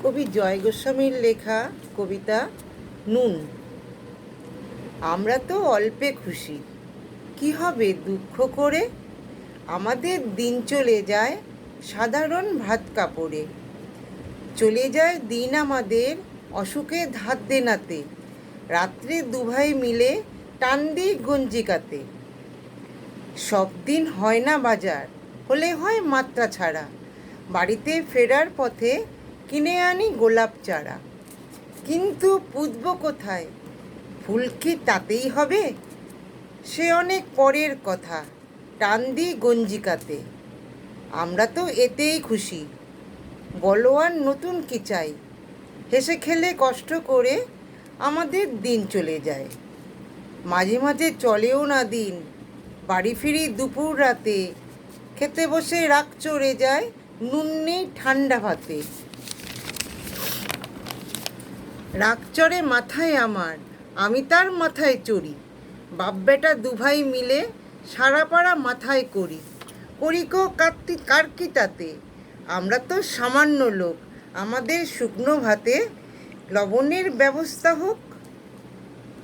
কবি জয় গোস্বামীর লেখা কবিতা নুন। আমরা তো অল্পে খুশি, কি হবে দুঃখ করে। আমাদের দিন চলে যায় সাধারণ ভাত কাপড়ে। চলে যায় দিন আমাদের অসুখে ধার দেনাতে। রাত্রে দুভাই মিলে টান দিই গঞ্জিকাতে। সব দিন হয় না বাজার, হলে হয় মাত্রা ছাড়া। বাড়িতে ফেরার পথে কিনে আনি গোলাপ চারা। কিন্তু পুঁতব কোথায়, ফুল কি তাতেই হবে? সে অনেক পরের কথা, টান দিই গঞ্জিকাতে। আমরা তো এতেই খুশি, বলো আর নতুন কি চাই। হেসে খেলে কষ্ট করে আমাদের দিন চলে যায়। মাঝে মাঝে চলেও না দিন, বাড়ি ফিরি দুপুর রাতে। খেতে বসে রাগ চড়ে যায়, নুন নেই ঠান্ডা ভাতে। রাগ চড়ে মাথায় আমার, আমি তার মাথায় চড়ি। বাপ বেটা দুভাই মিলে সারা পাড়া মাথায় করি। করি কো কার কি তাতে, আমরা তো সামান্য লোক। আমাদের শুকনো ভাতে লবণের ব্যবস্থা হোক।